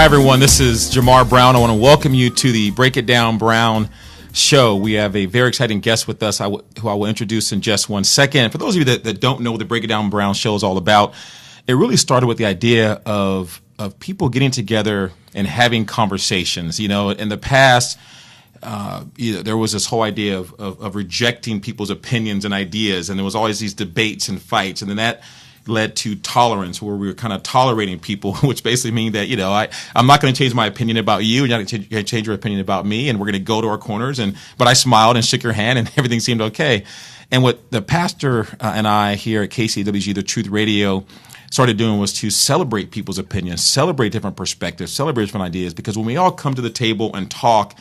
Hi, everyone. This is JaMarr Brown. I want to welcome you to the Break It Down Brown show. We have a very exciting guest with us who I will introduce in just one second. For those of you that don't know what the Break It Down Brown show is all about, it really started with the idea of people getting together and having conversations. You know, in the past, there was this whole idea of rejecting people's opinions and ideas, and there was always these debates and fights, and then that led to tolerance, where we were kind of tolerating people, which basically means that, you know, I'm not going to change my opinion about you, and you're not going to change your opinion about me, and we're going to go to our corners. But I smiled and shook your hand, and everything seemed okay. And what the pastor and I here at KCWG, the Truth Radio, started doing was to celebrate people's opinions, celebrate different perspectives, celebrate different ideas, because when we all come to the table and talk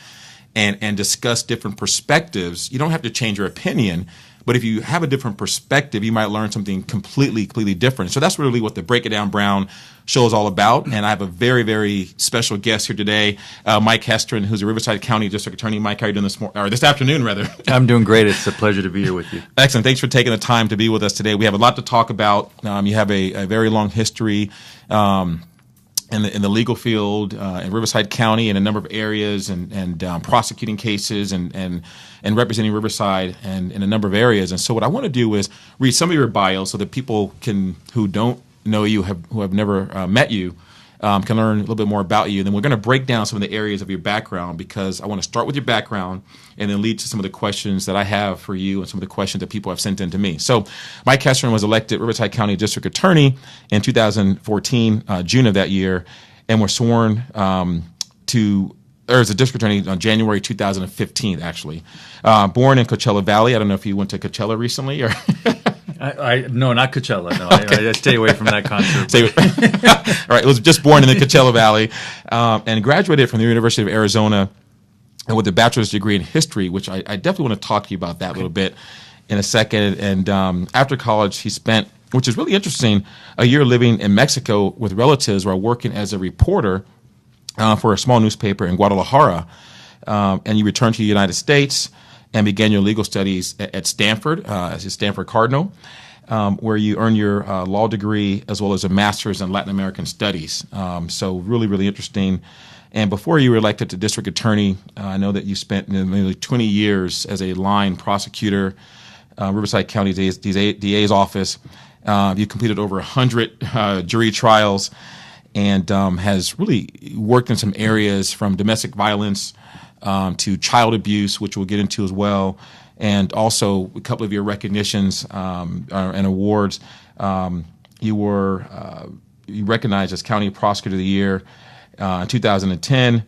and discuss different perspectives, you don't have to change your opinion. But if you have a different perspective, you might learn something completely different. So that's really what the Break It Down Brown show is all about. And I have a very, very special guest here today, Mike Hestrin, who's a Riverside County District Attorney. Mike, how are you doing this afternoon, rather? I'm doing great. It's a pleasure to be here with you. Excellent. Thanks for taking the time to be with us today. We have a lot to talk about. You have a very long history in the legal field in Riverside County in a number of areas, and prosecuting cases and representing Riverside and in a number of areas. And so what I want to do is read some of your bio so that people who don't know you, who have never met you, can learn a little bit more about you. And then we're going to break down some of the areas of your background, because I want to start with your background and then lead to some of the questions that I have for you and some of the questions that people have sent in to me. So Mike Hestrin was elected Riverside County District Attorney in 2014, June of that year, and was sworn as a district attorney on January 2015, actually. Born in Coachella Valley. I don't know if you went to Coachella recently or... No, not Coachella. No, Okay. I stay away from that concert. All right, was just born in the Coachella Valley and graduated from the University of Arizona with a bachelor's degree in history, which I definitely want to talk to you about that a little bit in a second. And after college, he spent, which is really interesting, a year living in Mexico with relatives while working as a reporter for a small newspaper in Guadalajara. And you returned to the United States and began your legal studies at Stanford as a Stanford Cardinal, where you earned your law degree as well as a master's in Latin American studies. So really, really interesting. And before you were elected to district attorney, I know that you spent nearly 20 years as a line prosecutor, Riverside County DA's office. You completed over 100 jury trials and has really worked in some areas from domestic violence to child abuse, which we'll get into as well, and also a couple of your recognitions and awards. You were recognized as County Prosecutor of the Year in 2010.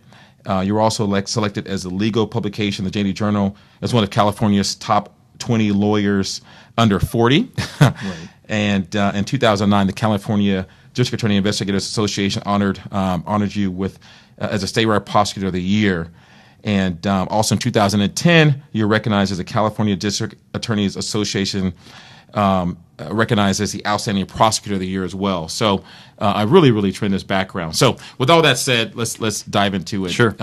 You were also selected as a legal publication, the JD Journal, as one of California's top 20 lawyers under 40. Right. And in 2009, the California District Attorney Investigators Association honored you with as a statewide Prosecutor of the Year. And also in 2010, you're recognized as the California District Attorneys Association, recognized as the Outstanding Prosecutor of the Year as well. So a really, really tremendous background. So with all that said, let's dive into it. Sure.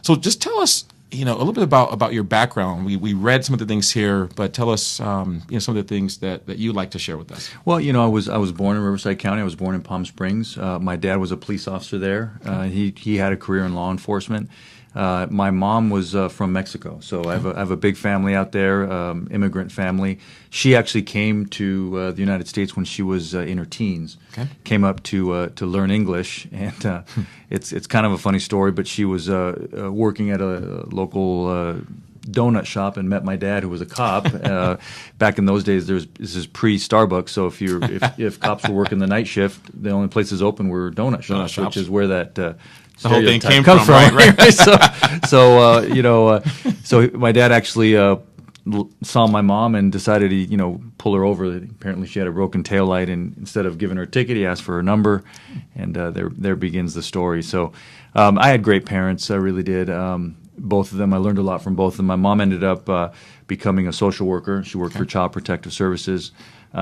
So just tell us, a little bit about your background. We read some of the things here, but tell us, some of the things that you'd like to share with us. Well, I was born in Riverside County. I was born in Palm Springs. My dad was a police officer there. He had a career in law enforcement. My mom was from Mexico, so I have a big family out there, immigrant family. She actually came to the United States when she was in her teens. Okay. Came up to learn English, and it's kind of a funny story. But she was working at a local donut shop and met my dad, who was a cop. Back in those days, this is pre-Starbucks, so if cops were working the night shift, the only places open were donut shops, which is where that. The whole thing came from, right? So my dad actually saw my mom and decided to, pull her over. Apparently she had a broken taillight, and instead of giving her a ticket, he asked for her number, and there begins the story. So I had great parents, I really did. Both of them, I learned a lot from both of them. My mom ended up becoming a social worker. She worked for Child Protective Services.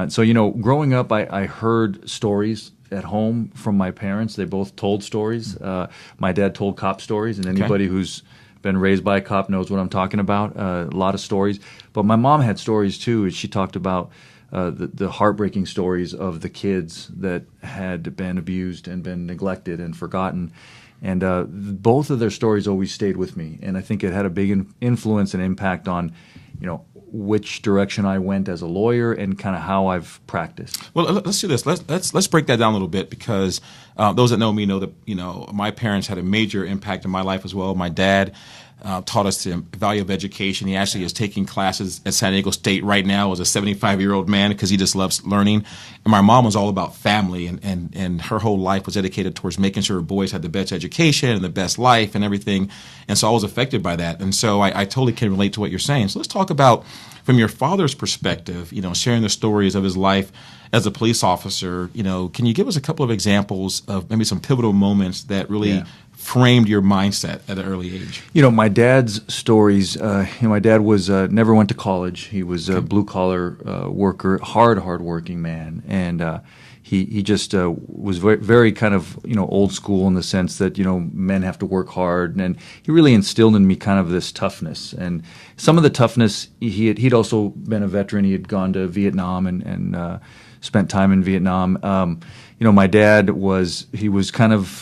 So, growing up, I heard stories at home from my parents. They both told stories. My dad told cop stories, and anybody who's been raised by a cop knows what I'm talking about. A lot of stories. But my mom had stories too. She talked about the heartbreaking stories of the kids that had been abused and been neglected and forgotten. And both of their stories always stayed with me, and I think it had a big influence and impact on, which direction I went as a lawyer and kind of how I've practiced. Well, let's do this. Let's break that down a little bit, because those that know me know that my parents had a major impact in my life as well. My dad taught us the value of education. He actually is taking classes at San Diego State right now as a 75-year-old man, because he just loves learning. And my mom was all about family, and her whole life was dedicated towards making sure her boys had the best education and the best life and everything. And so I was affected by that. And so I totally can relate to what you're saying. So let's talk about, from your father's perspective, sharing the stories of his life as a police officer. Can you give us a couple of examples of maybe some pivotal moments that really framed your mindset at an early age? My dad's stories, my dad was never went to college. He was a blue-collar worker, hard-working man. And he just was very, very kind of, old school in the sense that, men have to work hard. And he really instilled in me kind of this toughness. And some of the toughness, he'd also been a veteran. He had gone to Vietnam and spent time in Vietnam. My dad was kind of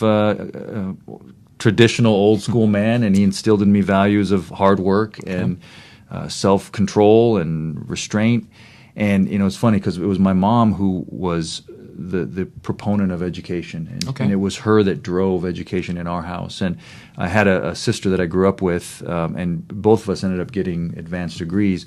traditional old school man, and he instilled in me values of hard work and self-control and restraint. And it's funny because it was my mom who was the proponent of education, and it was her that drove education in our house. And I had a sister that I grew up with, and both of us ended up getting advanced degrees.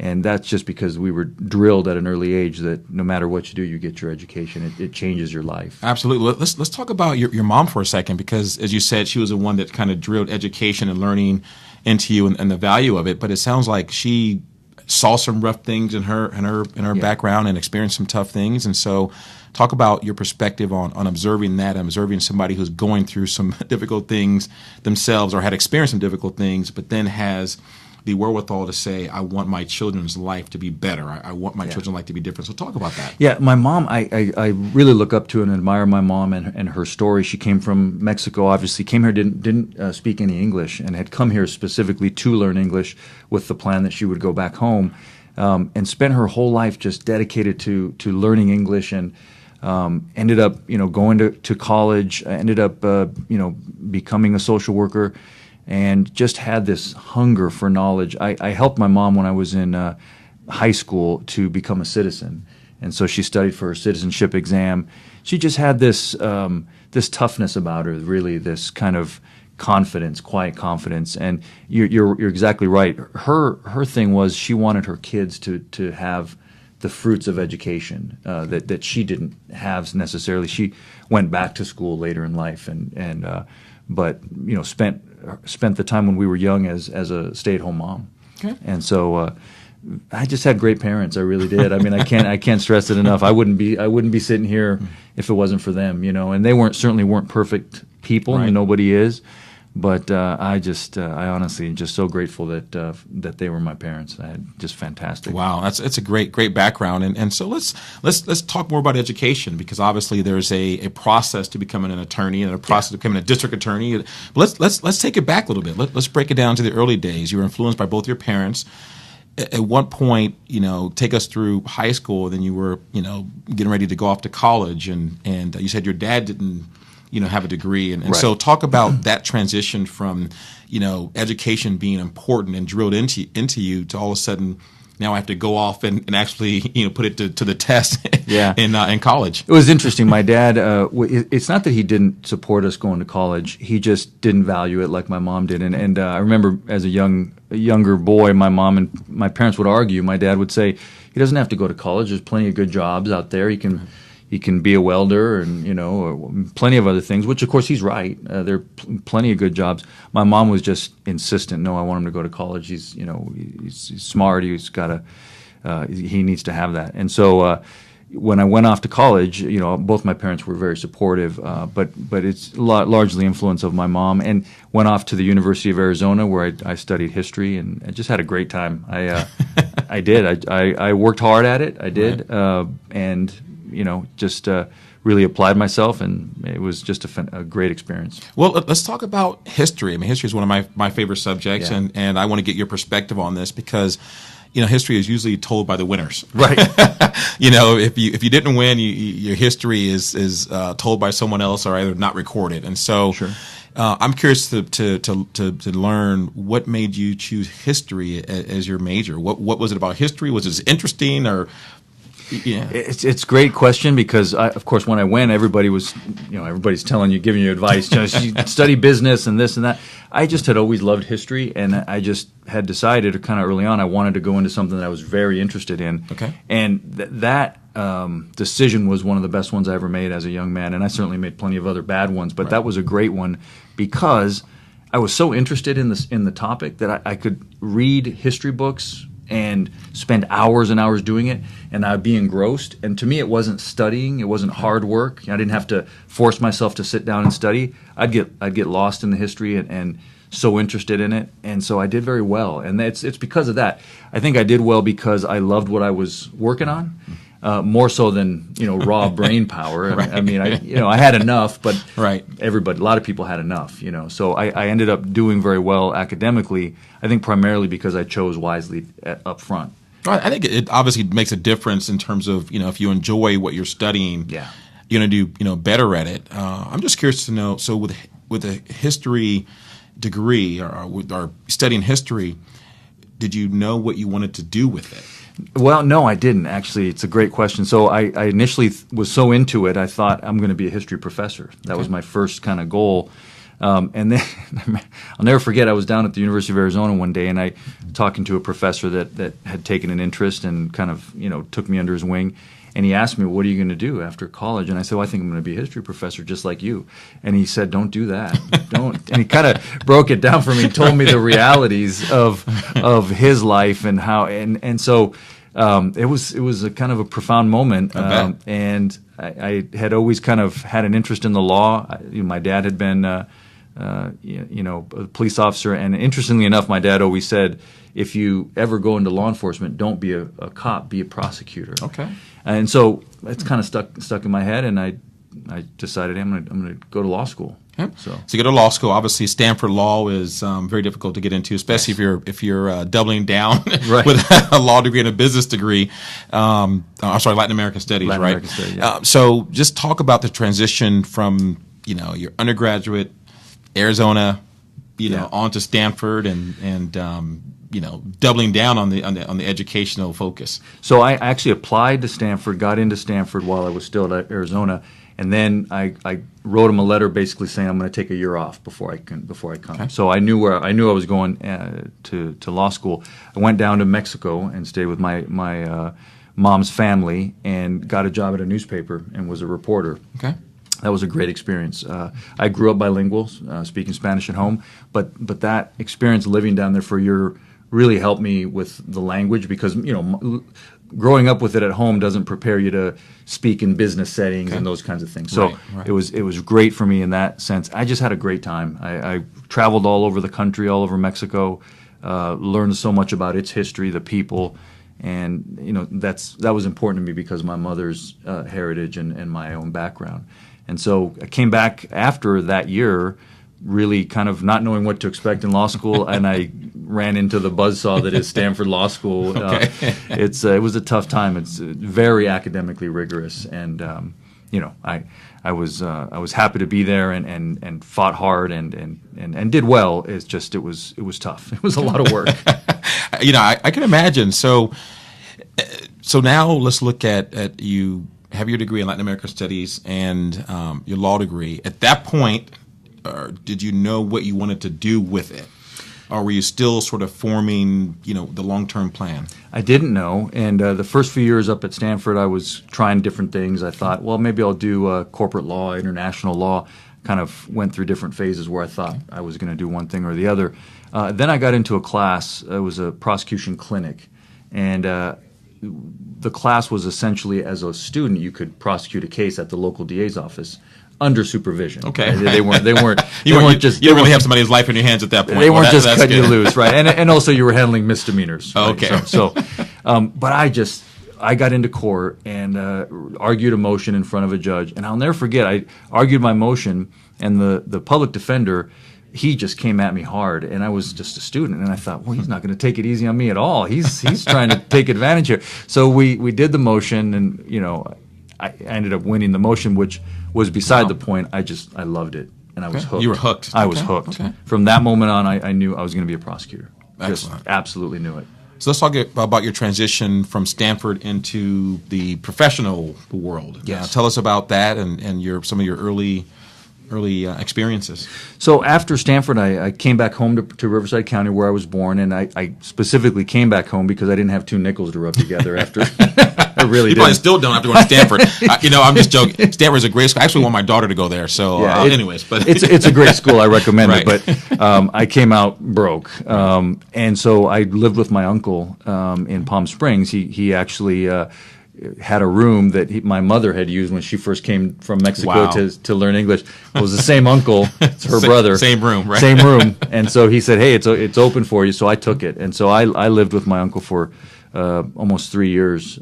And that's just because we were drilled at an early age that no matter what you do, you get your education. It changes your life. Absolutely. Let's talk about your mom for a second, because as you said, she was the one that kind of drilled education and learning into you and the value of it. But it sounds like she saw some rough things in her background and experienced some tough things. And so talk about your perspective on observing that, and observing somebody who's going through some difficult things themselves, or had experienced some difficult things, but then has the wherewithal to say, I want my children's life to be better. I want my children's life to be different. So talk about that. Yeah, my mom, I really look up to and admire my mom and her story. She came from Mexico, obviously, came here, didn't speak any English, and had come here specifically to learn English with the plan that she would go back home, and spent her whole life just dedicated to learning English, and ended up, going to college, ended up, becoming a social worker, and just had this hunger for knowledge. I helped my mom when I was in high school to become a citizen, and so she studied for her citizenship exam. She just had this this toughness about her, really, this kind of confidence, quiet confidence. And you're exactly right. Her thing was she wanted her kids to have the fruits of education that she didn't have necessarily. She went back to school later in life, but spent the time when we were young as a stay-at-home mom. Okay. And so I just had great parents. I really did. I mean, I can't stress it enough. I wouldn't be sitting here if it wasn't for them, And they certainly weren't perfect people. Right. Nobody is. But I honestly am just so grateful that they were my parents. I had just fantastic. Wow, it's a great background, and so let's talk more about education, because obviously there's a process to becoming an attorney and a process to becoming a district attorney. But let's take it back a little bit. Let's break it down to the early days. You were influenced by both your parents. At what point, take us through high school, then you were, getting ready to go off to college, and you said your dad didn't have a degree. And right. So talk about that transition from, education being important and drilled into you to all of a sudden, now I have to go off and actually, put it to the test in college. It was interesting. My dad, it's not that he didn't support us going to college. He just didn't value it like my mom did. And I remember as a younger boy, my mom and my parents would argue. My dad would say, he doesn't have to go to college. There's plenty of good jobs out there. He can be a welder and, plenty of other things, which, of course, he's right. There are plenty of good jobs. My mom was just insistent. No, I want him to go to college. He's smart. He's got he needs to have that. And so when I went off to college, both my parents were very supportive, but it's largely influence of my mom, and went off to the University of Arizona where I studied history, and I just had a great time. I did. I worked hard at it. I did. Right. And just really applied myself, and it was just a great experience. Well, let's talk about history. I mean, history is one of my favorite subjects, and I want to get your perspective on this, because history is usually told by the winners. Right. If you didn't win, your history is told by someone else, or either not recorded. And so, sure. I'm curious to learn what made you choose history as your major. What was it about history? Was it interesting or? Yeah. It's a great question because, of course, when I went, everybody's telling you, giving you advice, you study business and this and that. I just had always loved history, and I just had decided kind of early on I wanted to go into something that I was very interested in. Okay. And that decision was one of the best ones I ever made as a young man, and I certainly made plenty of other bad ones, but that was a great one because I was so interested in the topic that I could read history books and spend hours and hours doing it, and I'd be engrossed. And to me, it wasn't studying; it wasn't hard work. I didn't have to force myself to sit down and study. I'd get lost in the history and so interested in it, and so I did very well. And it's because of that. I think I did well because I loved what I was working on. More so than raw brain power. Right. I mean, I had enough, but Right. a lot of people had enough. So I ended up doing very well academically. I think primarily because I chose wisely up front. I think it obviously makes a difference in terms of if you enjoy what you're studying, Yeah. you're going to do better at it. I'm just curious to know. So with a history degree or studying history, did you know what you wanted to do with it? Well, no, I didn't, actually. It's a great question. So I initially was so into it, I thought I'm going to be a history professor. That was my first kind of goal. And then I'll never forget, I was down at the University of Arizona one day, and I talking to a professor that had taken an interest and kind of took me under his wing. And he asked me, what are you going to do after college? And I said, well, I think I'm going to be a history professor just like you. And he said, don't do that. Don't. And he kind of broke it down for me and told me the realities of his life and how. And so it was a kind of a profound moment. And I had always kind of had an interest in the law. My dad had been a police officer. And interestingly enough, my dad always said, if you ever go into law enforcement, don't be a cop, be a prosecutor. Okay. And so it's kind of stuck in my head, and I decided I'm going to go to law school. Okay. So you go to law school. Obviously, Stanford Law is very difficult to get into, especially if you're doubling down Right. with a law degree and a business degree. I'm sorry, Latin American Studies, Latin right? American Studies, yeah. So just talk about the transition from your undergraduate, Arizona, on to Stanford, and doubling down on the educational focus. So I actually applied to Stanford, got into Stanford while I was still at Arizona, and then I wrote him a letter basically saying I'm going to take a year off before I come. Okay. So I knew I was going to law school. I went down to Mexico and stayed with my mom's family and got a job at a newspaper and was a reporter. Okay. That was a great experience. I grew up bilingual, speaking Spanish at home, but that experience living down there for a year really helped me with the language because growing up with it at home doesn't prepare you to speak in business settings and those kinds of things. So Right. it was great for me in that sense. I just had a great time. I traveled all over the country, all over Mexico, learned so much about its history, the people, and that was important to me because of my mother's heritage and my own background. And so I came back after that year really kind of not knowing what to expect in law school, and I ran into the buzzsaw that is Stanford Law School. Okay. It was a tough time. It's very academically rigorous, and I was happy to be there and fought hard and did well. It's just it was tough. It was a lot of work. I can imagine. So now let's look at you have your degree in Latin American Studies and your law degree. At that point, did you know what you wanted to do with it? Or were you still sort of forming, the long-term plan? I didn't know, and the first few years up at Stanford, I was trying different things. I thought, well, maybe I'll do corporate law, international law. Kind of went through different phases where I thought I was going to do one thing or the other. Then I got into a class. It was a prosecution clinic, and the class was essentially, as a student, you could prosecute a case at the local DA's office under supervision. Okay, they weren't. You didn't really have somebody's life in your hands at that point. They weren't just cutting you loose, right? And also you were handling misdemeanors. Right? Okay. But I got into court and argued a motion in front of a judge, and I'll never forget. I argued my motion, and the public defender, he just came at me hard, and I was just a student, and I thought, well, he's not going to take it easy on me at all. He's trying to take advantage here. So we did the motion, and I ended up winning the motion, which was beside the point. I loved it. and I was hooked. You were hooked. I was hooked. Okay. From that moment on, I knew I was going to be a prosecutor. Excellent. Just absolutely knew it. So let's talk about your transition from Stanford into the professional world. Yes. Tell us about that and some of your early experiences. So after Stanford, I came back home to Riverside County where I was born, and I specifically came back home because I didn't have two nickels to rub together after. I really You did. probably still don't have to go to Stanford. I'm just joking. Stanford's a great school. I actually want my daughter to go there. So, anyways, but it's a great school. I recommend Right. it. But I came out broke, and so I lived with my uncle in Palm Springs. He actually had a room that my mother had used when she first came from Mexico Wow. to learn English. It was the same uncle, it's her brother, same room, right? Same room. And so he said, "Hey, it's open for you." So I took it, and so I lived with my uncle for almost 3 years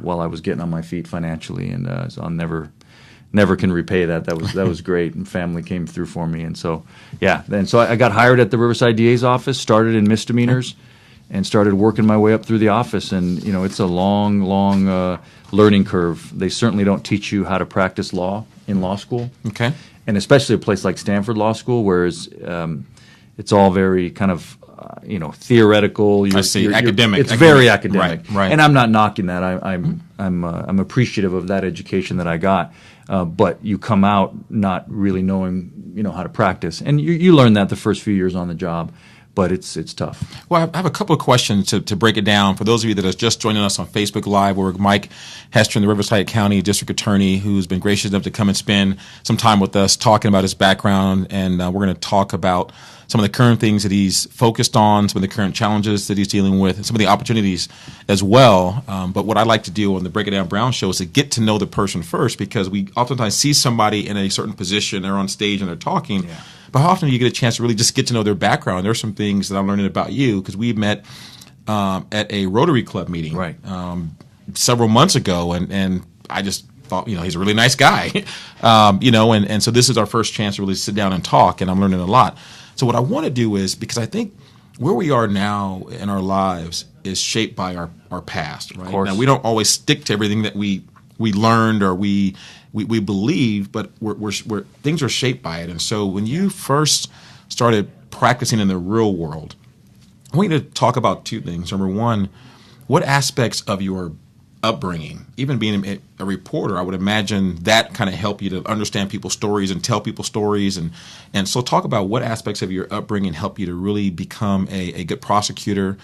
while I was getting on my feet financially, and so I'll never can repay that. That was great, and family came through for me, and so I got hired at the Riverside DA's office, started in misdemeanors, and started working my way up through the office. And it's a long learning curve. They certainly don't teach you how to practice law in law school, Okay. and especially a place like Stanford Law School, whereas it's all very kind of theoretical. I see. Academic. It's very academic, Right. And I'm not knocking that. I'm appreciative of that education that I got, but you come out not really knowing how to practice, and you learn that the first few years on the job. But it's tough. Well, I have a couple of questions to break it down. For those of you that are just joining us on Facebook Live, we're with Mike Hestrin, the Riverside County District Attorney, who's been gracious enough to come and spend some time with us talking about his background. And we're going to talk about some of the current things that he's focused on, some of the current challenges that he's dealing with, and some of the opportunities as well. But what I like to do on the Break It Down Brown show is to get to know the person first, because we oftentimes see somebody in a certain position, they're on stage and they're talking. Yeah. But how often do you get a chance to really just get to know their background? There's some things that I'm learning about you because we met at a Rotary Club meeting several months ago, and I just thought, he's a really nice guy, and so this is our first chance to really sit down and talk, and I'm learning a lot. So what I want to do is, because I think where we are now in our lives is shaped by our past, right? Of course. Now, we don't always stick to everything that we learned or we believe, but we're things are shaped by it. And so when you first started practicing in the real world, I want you to talk about two things. Number one, what aspects of your upbringing, even being a reporter, I would imagine that kind of helped you to understand people's stories and tell people's stories. And so talk about what aspects of your upbringing helped you to really become a good prosecutor.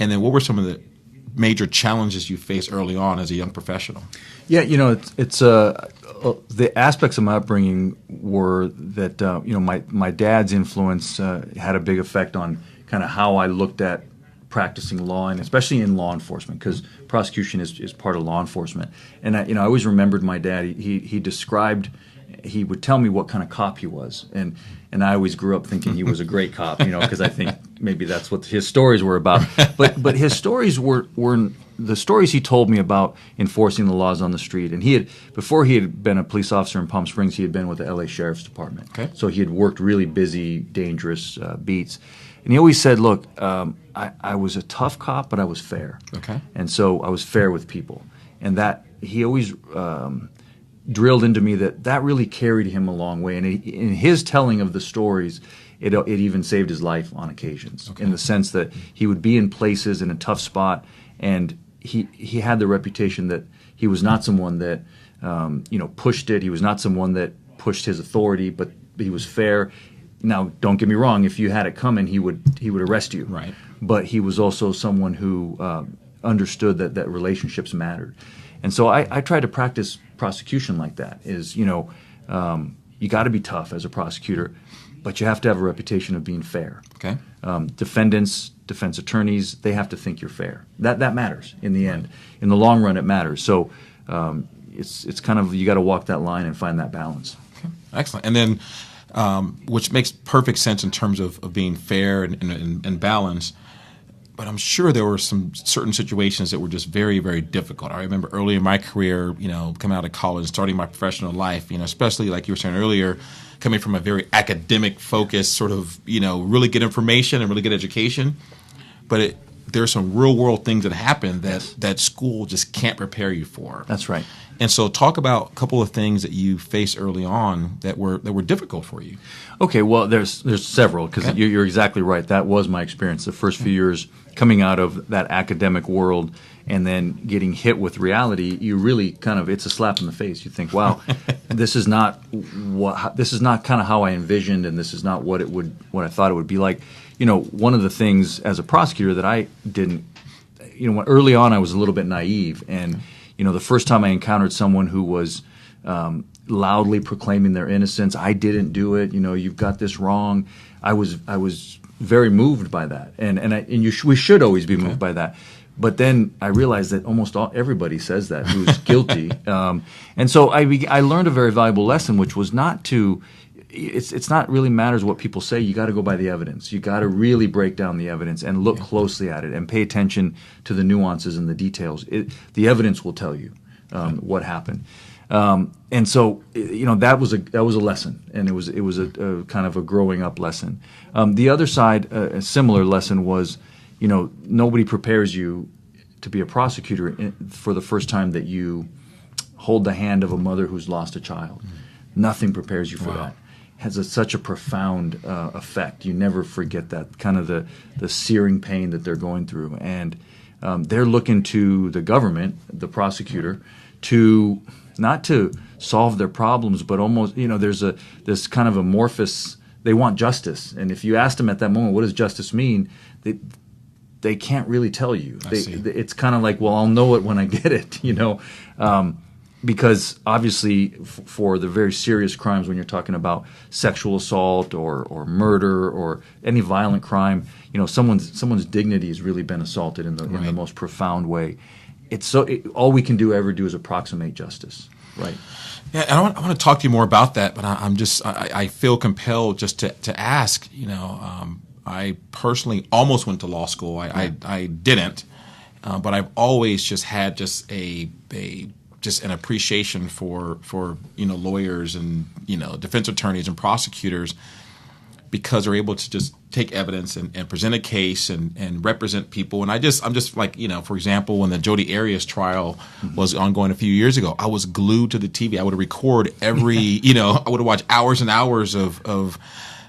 And then what were some of the major challenges you faced early on as a young professional? Yeah, it's the aspects of my upbringing were that my dad's influence had a big effect on kind of how I looked at practicing law, and especially in law enforcement, because prosecution is part of law enforcement. And I always remembered my dad. He would tell me what kind of cop he was, and I always grew up thinking he was a great cop, because I think maybe that's what his stories were about. But his stories were the stories he told me about enforcing the laws on the street. And before he had been a police officer in Palm Springs, he had been with the LA Sheriff's Department. Okay. So he had worked really busy, dangerous beats. And he always said, look, I was a tough cop, but I was fair. Okay. And so I was fair with people. And that he always drilled into me that really carried him a long way. And in his telling of the stories, it even saved his life on occasions, in the sense that he would be in places in a tough spot, and he had the reputation that he was not someone that pushed it. He was not someone that pushed his authority, but he was fair. Now, don't get me wrong. If you had it coming, he would arrest you. Right. But he was also someone who understood that relationships mattered, and so I tried to practice prosecution like that. You got to be tough as a prosecutor, but you have to have a reputation of being fair. Okay. Defendants, defense attorneys, they have to think you're fair. That matters in the end. In the long run, it matters. So it's kind of, you got to walk that line and find that balance. Okay. Excellent. And then, which makes perfect sense in terms of being fair and balanced. But I'm sure there were some certain situations that were just very, very difficult. I remember early in my career, coming out of college, starting my professional life, especially like you were saying earlier, coming from a very academic focus, sort of, really good information and really good education. But there's some real world things that happen that school just can't prepare you for. That's right. And so talk about a couple of things that you faced early on that were difficult for you. Okay, well, there's several, because Okay. you're exactly right. That was my experience the first few years coming out of that academic world and then getting hit with reality. You really kind of, it's a slap in the face. You think, wow, this is not kind of how I envisioned, and this is not what I thought it would be like. You know, one of the things as a prosecutor that I didn't, early on I was a little bit naive, and the first time I encountered someone who was loudly proclaiming their innocence, I didn't do it. You've got this wrong. I was very moved by that, we should always be moved by that. But then I realized that almost everybody says that who's guilty, and so I learned a very valuable lesson, which was not to. It's not really matters what people say. You got to go by the evidence. You got to really break down the evidence and look closely at it and pay attention to the nuances and the details. The evidence will tell you what happened. And so that was a lesson, and it was a kind of a growing up lesson. The other side, a similar lesson was, nobody prepares you to be a prosecutor for the first time that you hold the hand of a mother who's lost a child. Nothing prepares you for that. Has such a profound effect. You never forget that, kind of the searing pain that they're going through. And they're looking to the government, the prosecutor, to not to solve their problems, but almost, there's this kind of amorphous, they want justice. And if you asked them at that moment, what does justice mean? They can't really tell you. It's kind of like, well, I'll know it when I get it, because obviously for the very serious crimes, when you're talking about sexual assault or murder or any violent crime, someone's dignity has really been assaulted in the most profound way. All we can ever do is approximate justice, right? Yeah, and I want to talk to you more about that, but I feel compelled just to ask. I personally almost went to law school. I didn't, but I've always just had just an appreciation for lawyers and defense attorneys and prosecutors, because they're able to just take evidence and present a case and represent people. And I'm just like, for example, when the Jodi Arias trial was ongoing a few years ago, I was glued to the TV. I would record every, I would watch hours and hours of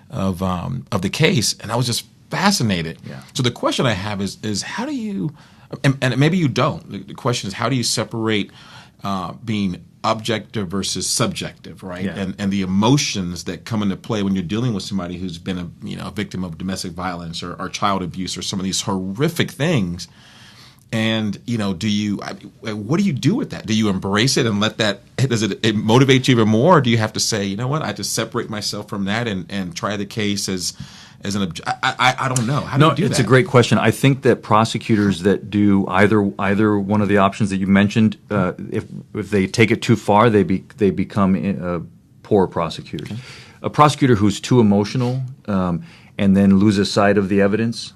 the case, and I was just fascinated. Yeah. So the question I have is how do you, and maybe you don't. The question is, how do you separate being objective versus subjective, right? Yeah. And the emotions that come into play when you're dealing with somebody who's been a victim of domestic violence or child abuse or some of these horrific things. And what do you do with that? Do you embrace it and let that? Does it motivate you even more? Or do you have to say, I just separate myself from that and try the case as an I don't know. How do you do that? It's a great question. I think that prosecutors that do either one of the options that you mentioned, if they take it too far, they become poor prosecutors. Okay. A prosecutor who's too emotional and then loses sight of the evidence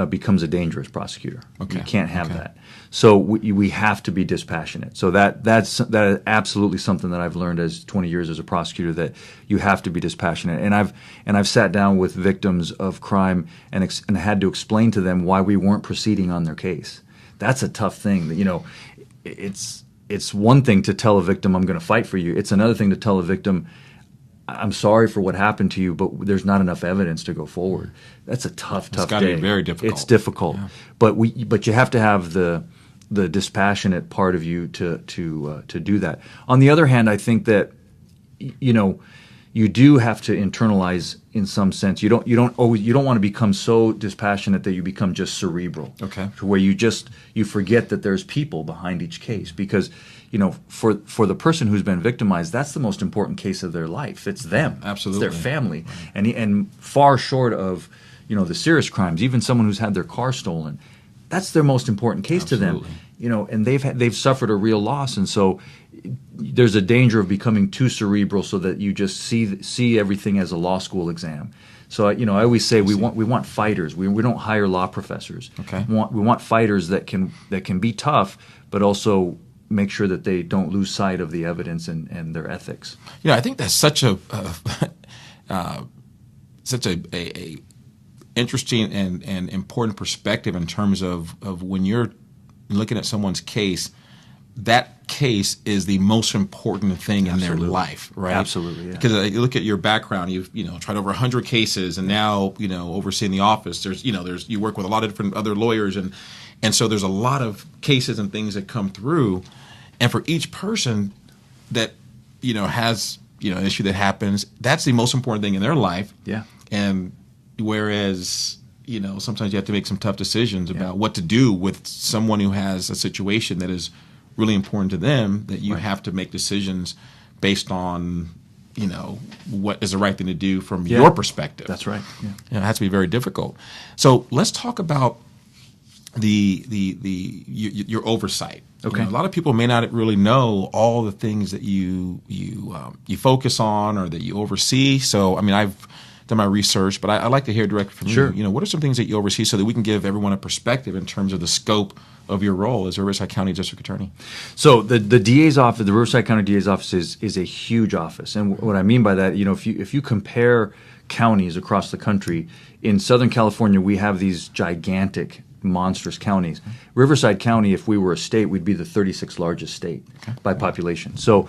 becomes a dangerous prosecutor. Okay. You can't have that. So we have to be dispassionate. So that is absolutely something that I've learned as 20 years as a prosecutor, that you have to be dispassionate. And I've sat down with victims of crime and had to explain to them why we weren't proceeding on their case. That's a tough thing. It's one thing to tell a victim, I'm going to fight for you. It's another thing to tell a victim, I'm sorry for what happened to you, but there's not enough evidence to go forward. That's a tough day. It's got to be very difficult. It's difficult, yeah. But you have to have the dispassionate part of you to do that. On the other hand, I think that you do have to internalize in some sense. You don't want to become so dispassionate that you become just cerebral. Okay. Where you forget that there's people behind each case, because for the person who's been victimized, that's the most important case of their life. It's them. Absolutely. It's their family. Right. And far short of the serious crimes, even someone who's had their car stolen, that's their most important case Absolutely. To them. And they've suffered a real loss, and so there's a danger of becoming too cerebral, so that you just see everything as a law school exam. So I always say we want fighters. We don't hire law professors. Okay. We want fighters that can be tough, but also make sure that they don't lose sight of the evidence and their ethics. I think that's such a interesting and important perspective in terms of when you're looking at someone's case. That case is the most important thing in their life, right? Absolutely, yeah. Because you look at your background, you've tried over 100 cases, and now overseeing the office. There's you work with a lot of different other lawyers, and so there's a lot of cases and things that come through, and for each person that has an issue that happens, that's the most important thing in their life. Yeah. And whereas sometimes you have to make some tough decisions about what to do with someone who has a situation that is really important to them, that you have to make decisions based on what is the right thing to do from your perspective. That's right. Yeah. It has to be very difficult. So let's talk about your oversight. Okay. A lot of people may not really know all the things that you focus on or that you oversee. So I've done my research, but I'd like to hear directly from you. What are some things that you oversee so that we can give everyone a perspective in terms of the scope of your role as a Riverside County District Attorney? So the DA's office, the Riverside County DA's office is a huge office. And what I mean by that, if you compare counties across the country, in Southern California we have these gigantic, monstrous counties. Riverside County, if we were a state, we'd be the 36th largest state by population. So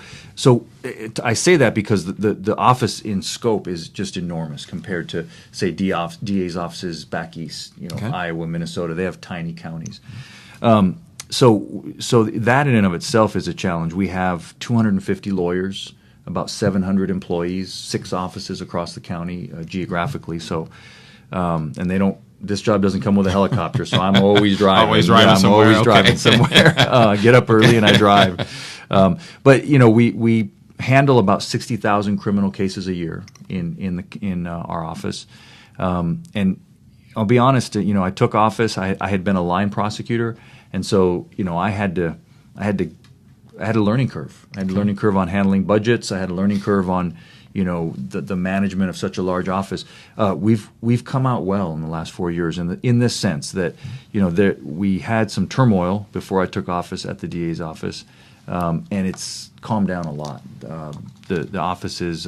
I say that because the office in scope is just enormous compared to, say, DA's offices back east, Iowa, Minnesota. They have tiny counties. So that in and of itself is a challenge. We have 250 lawyers, about 700 employees, 6 offices across the county geographically. So, and they don't. This job doesn't come with a helicopter, so I'm always driving. Always driving somewhere. I'm always driving somewhere. Get up early and I drive. But we handle about 60,000 criminal cases a year in our office. And I'll be honest, I took office. I had been a line prosecutor, and so I had a learning curve. I had a learning curve on handling budgets. I had a learning curve on the management of such a large office. We've come out well in the last 4 years in this sense that we had some turmoil before I took office at the DA's office, and it's calmed down a lot. The office is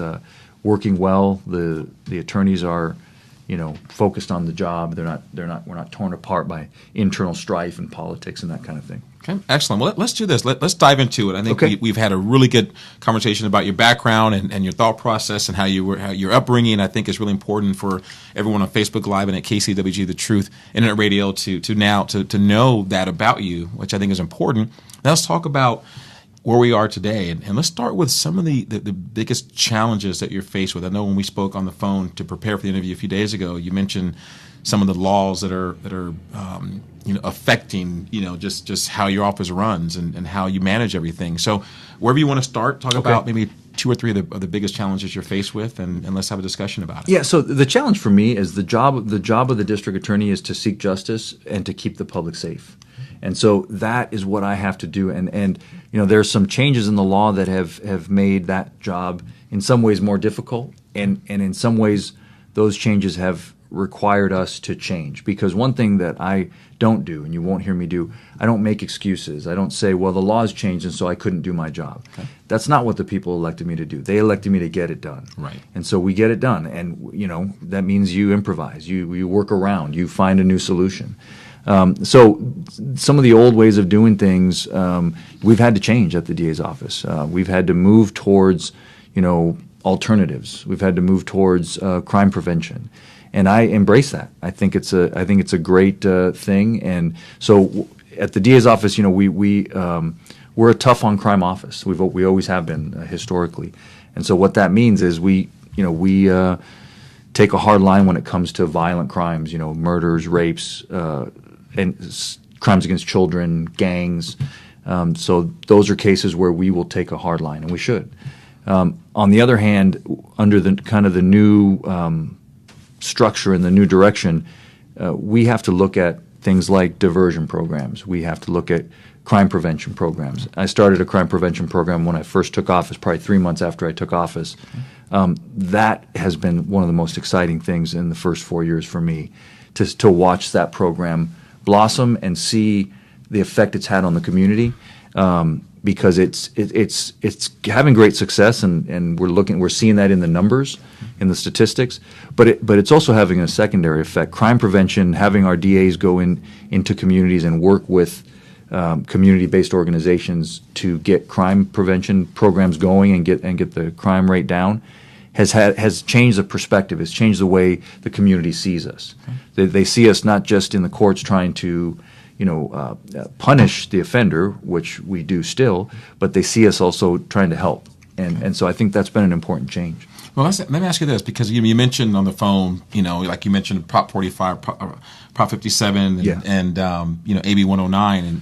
working well. The attorneys are focused on the job. We're not torn apart by internal strife and politics and that kind of thing. Okay, excellent. Well, let's do this. Let's dive into it. I think we've had a really good conversation about your background and your thought process and how your upbringing. I think is really important for everyone on Facebook Live and at KCWG The Truth Internet Radio to know that about you, which I think is important. Now let's talk about where we are today, and let's start with some of the biggest challenges that you're faced with. I know when we spoke on the phone to prepare for the interview a few days ago, you mentioned some of the laws that are affecting just how your office runs and how you manage everything. So wherever you want to start, talk about maybe 2 or 3 of the biggest challenges you're faced with, and let's have a discussion about it. Yeah. So the challenge for me is the job of the district attorney is to seek justice and to keep the public safe. And so that is what I have to do. And there's some changes in the law that have made that job in some ways more difficult, and in some ways those changes have required us to change. Because one thing that I don't do, and you won't hear me do, I don't make excuses. I don't say, well, the law's changed and so I couldn't do my job. Okay. That's not what the people elected me to do. They elected me to get it done. Right. And so we get it done. And, that means you improvise. You work around. You find a new solution. So some of the old ways of doing things, we've had to change at the DA's office. We've had to move towards, alternatives. We've had to move towards crime prevention, and I embrace that. I think it's a great thing. And so at the DA's office, we're a tough on crime office. We always have been historically, and so what that means is we take a hard line when it comes to violent crimes. Murders, rapes. And crimes against children, gangs. So those are cases where we will take a hard line, and we should. On the other hand, under the kind of the new structure and the new direction, we have to look at things like diversion programs. We have to look at crime prevention programs. I started a crime prevention program when I first took office, probably 3 months after I took office. That has been one of the most exciting things in the first 4 years for me, to watch that program blossom and see the effect it's had on the community, because it's having great success, and we're seeing that in the numbers, in the statistics, but it's also having a secondary effect. Crime prevention, having our DAs go into communities and work with community-based organizations to get crime prevention programs going and get the crime rate down, has changed the perspective. It's changed the way the community sees us. Okay. They see us not just in the courts trying to, punish the offender, which we do still, but they see us also trying to help. And so I think that's been an important change. Well, let me ask you this, because you mentioned on the phone, like you mentioned Prop 45, Prop 57, and AB 109,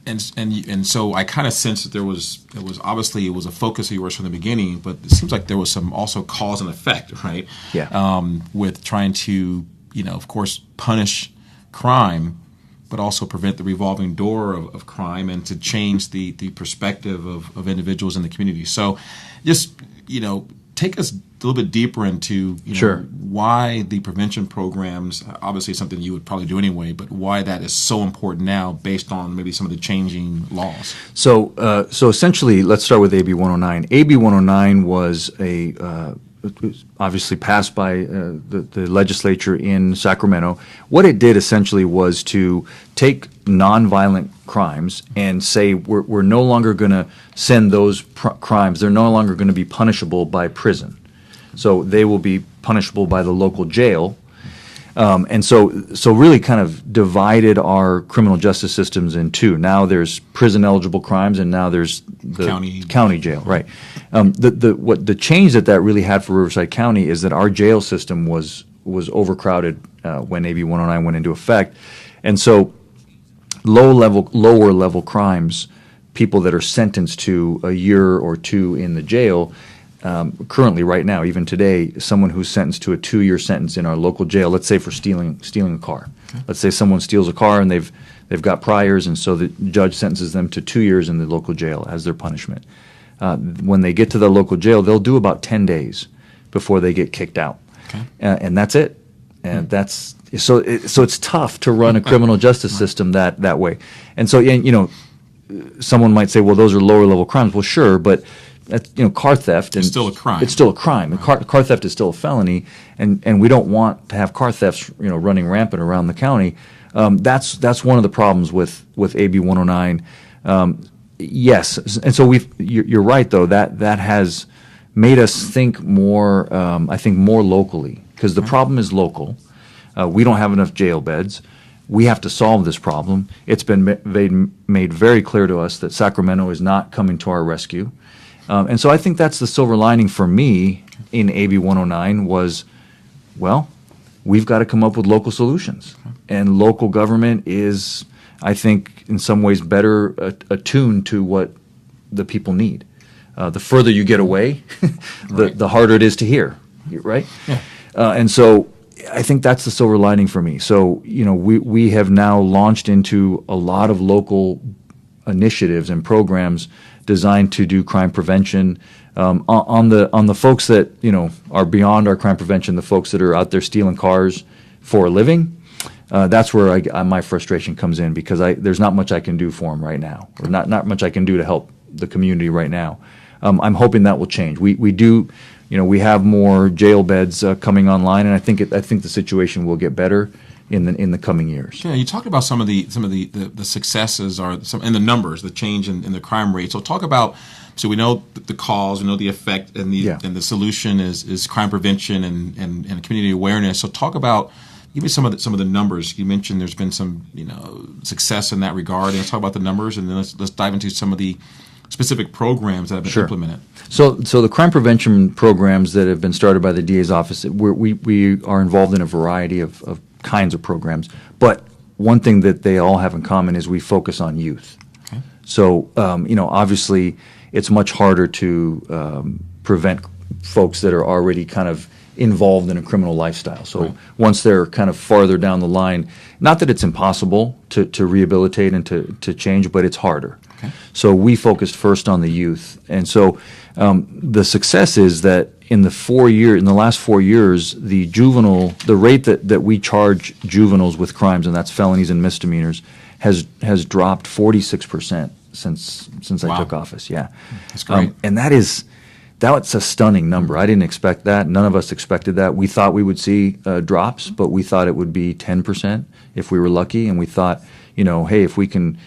and so I kind of sensed that there was obviously a focus of yours from the beginning, but it seems like there was some also cause and effect, right? Yeah. With trying to, of course, punish crime, but also prevent the revolving door of crime, and to change the perspective of individuals in the community. So just, take us a little bit deeper into Sure. why the prevention programs, obviously something you would probably do anyway, but why that is so important now based on maybe some of the changing laws. So essentially, let's start with AB 109. AB 109 was obviously passed by the legislature in Sacramento. What it did essentially was to take nonviolent crimes and say we're no longer going to send those crimes. They're no longer going to be punishable by prison. So they will be punishable by the local jail. And so really kind of divided our criminal justice systems in two. Now there's prison-eligible crimes, and now there's the county jail. Right. The change that really had for Riverside County is that our jail system was overcrowded when AB 109 went into effect, and so lower level crimes, people that are sentenced to a year or two in the jail. Currently, right now, even today, someone who's sentenced to a 2-year sentence in our local jail, let's say for stealing a car. Okay. Let's say someone steals a car and they've got priors, and so the judge sentences them to 2 years in the local jail as their punishment. When they get to the local jail, they'll do about 10 days before they get kicked out, okay. And that's it. And that's so it's tough to run a criminal justice system that way. And so, someone might say, well, those are lower level crimes. Well, sure, but that's, car theft. It's still a crime. It's still a crime. Right. Car theft is still a felony, and we don't want to have car thefts, running rampant around the county. That's one of the problems with AB 109. Yes, and so you're right though, that has made us think more. I think more locally, because the problem is local. We don't have enough jail beds. We have to solve this problem. It's been made very clear to us that Sacramento is not coming to our rescue. And so I think that's the silver lining for me in AB 109 was, well, we've got to come up with local solutions. And local government is, I think, in some ways better attuned to what the people need. The further you get away, the harder it is to hear, right? Yeah. And so I think that's the silver lining for me. So, we have now launched into a lot of local initiatives and programs designed to do crime prevention on the folks that are beyond our crime prevention. The folks that are out there stealing cars for a living, that's where my frustration comes in, because there's not much I can do for them right now, or not much I can do to help the community right now. I'm hoping that will change. We do, we have more jail beds coming online, and I think the situation will get better in the coming years. Yeah, you talked about some of the successes and the numbers, the change in the crime rate. So talk about, so we know the cause, we know the effect, and the solution is crime prevention and community awareness. So talk about, give me some of the numbers. You mentioned there's been some success in that regard. And let's talk about the numbers, and then let's dive into some of the specific programs that have been implemented. So the crime prevention programs that have been started by the DA's office, we are involved in a variety of kinds of programs, but one thing that they all have in common is we focus on youth. Okay. So obviously it's much harder to prevent folks that are already kind of involved in a criminal lifestyle. So once they're kind of farther down the line, not that it's impossible to rehabilitate and to change, but it's harder. Okay. So we focused first on the youth, and so the success is that in the last 4 years, the rate that we charge juveniles with crimes, and that's felonies and misdemeanors, has dropped 46% since I took office. Yeah, that's great. And that's a stunning number. I didn't expect that. None of us expected that. We thought we would see drops, but we thought it would be 10% if we were lucky, and we thought, hey, if we can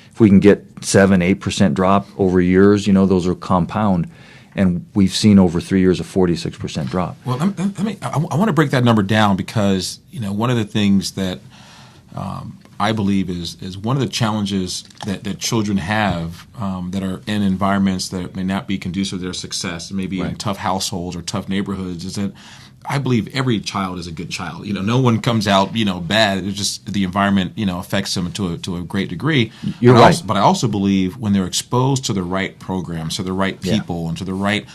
get 7-8% drop over years, those will compound. And we've seen over 3 years a 46% drop. Well, I want to break that number down because one of the things that I believe is one of the challenges that children have that are in environments that may not be conducive to their success, maybe in tough households or tough neighborhoods, is that I believe every child is a good child. No one comes out bad. It's just the environment affects them to a great degree. You're right. But I also believe when they're exposed to the right programs, to the right people, and to the right.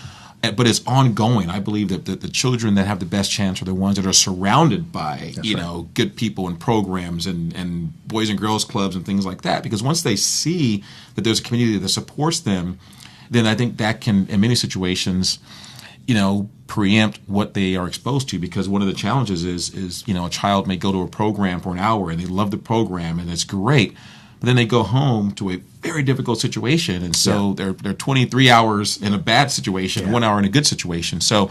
But it's ongoing. I believe that the children that have the best chance are the ones that are surrounded by good people and programs and boys and girls clubs and things like that. Because once they see that there's a community that supports them, then I think that can, in many situations, preempt what they are exposed to. Because one of the challenges is a child may go to a program for an hour and they love the program and it's great, but then they go home to a very difficult situation, and so they're 23 hours in a bad situation, 1 hour in a good situation. So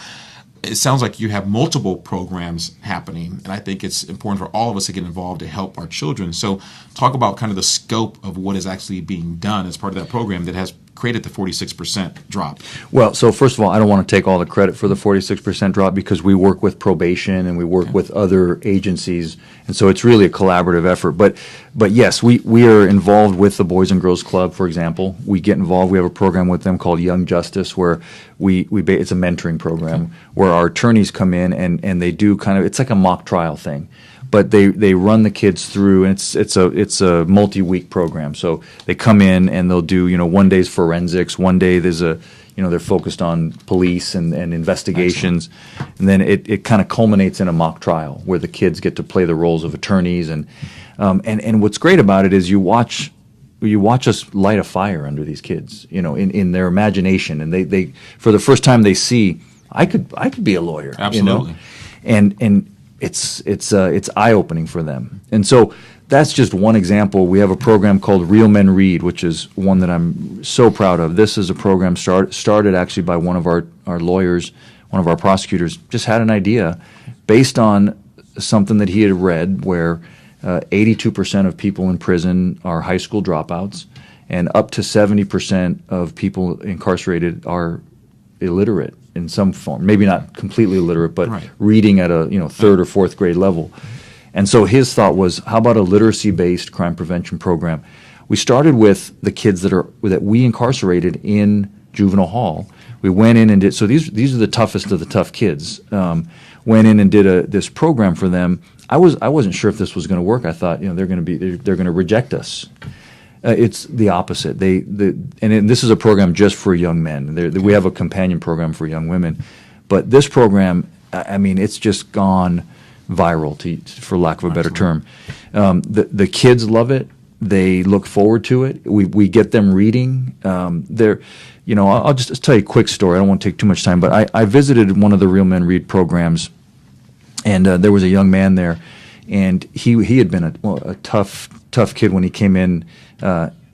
it sounds like you have multiple programs happening, and I think it's important for all of us to get involved to help our children. So talk about kind of the scope of what is actually being done as part of that program that has created the 46% drop. Well, so first of all, I don't want to take all the credit for the 46% drop because we work with probation and we work with other agencies, and so it's really a collaborative effort. But yes, we are involved with the Boys and Girls Club, for example. We get involved. We have a program with them called Young Justice where it's a mentoring program where our attorneys come in and they do it's like a mock trial thing. But they run the kids through, and it's a multi-week program. So they come in and they'll do 1 day's forensics, 1 day there's they're focused on police and investigations, and then it kind of culminates in a mock trial where the kids get to play the roles of attorneys, and what's great about it is you watch us light a fire under these kids, in their imagination, and they for the first time they see I could be a lawyer, absolutely, and it's eye-opening for them. And so that's just one example. We have a program called Real Men Read, which is one that I'm so proud of. This is a program started actually by one of our lawyers, one of our prosecutors, just had an idea based on something that he had read where 82% of people in prison are high school dropouts, and up to 70% of people incarcerated are illiterate in some form, maybe not completely illiterate, but reading at a third or fourth grade level. And so his thought was, how about a literacy-based crime prevention program? We started with the kids that we incarcerated in juvenile hall. We went in and did, so these are the toughest of the tough kids. Went in and did this program for them. I wasn't sure if this was going to work. I thought they're going to reject us. It's the opposite. And this is a program just for young men. We have a companion program for young women, but this program, it's just gone viral, for lack of a better term. The kids love it. They look forward to it. We get them reading. I'll just tell you a quick story. I don't want to take too much time, but I visited one of the Real Men Read programs, and there was a young man there, and he had been a tough kid when he came in.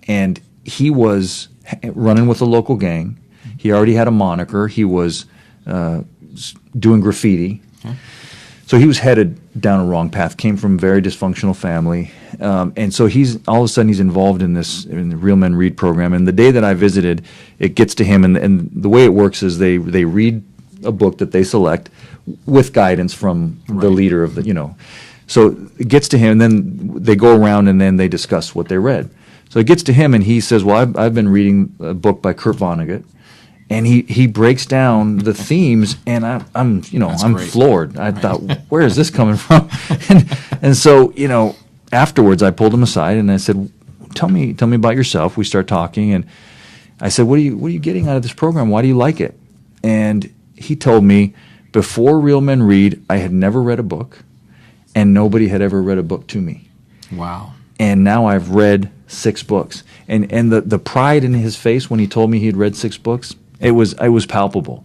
And he was running with a local gang. He already had a moniker. He was doing graffiti. So he was headed down a wrong path, came from a very dysfunctional family. And so all of a sudden he's involved in the Real Men Read program. And the day that I visited, it gets to him, and the way it works is they read a book that they select with guidance from the leader of So it gets to him, and then they go around and then they discuss what they read. So it gets to him, and he says, "Well, I've been reading a book by Kurt Vonnegut," and he breaks down the themes, and I'm great. floored. I thought, where is this coming from? and so afterwards, I pulled him aside and I said, "Tell me about yourself." We start talking, and I said, "What are you getting out of this program? Why do you like it?" And he told me, before Real Men Read, I had never read a book, and nobody had ever read a book to me. Wow. And now I've read 6 books. And the pride in his face when he told me he had read 6 books, it was palpable.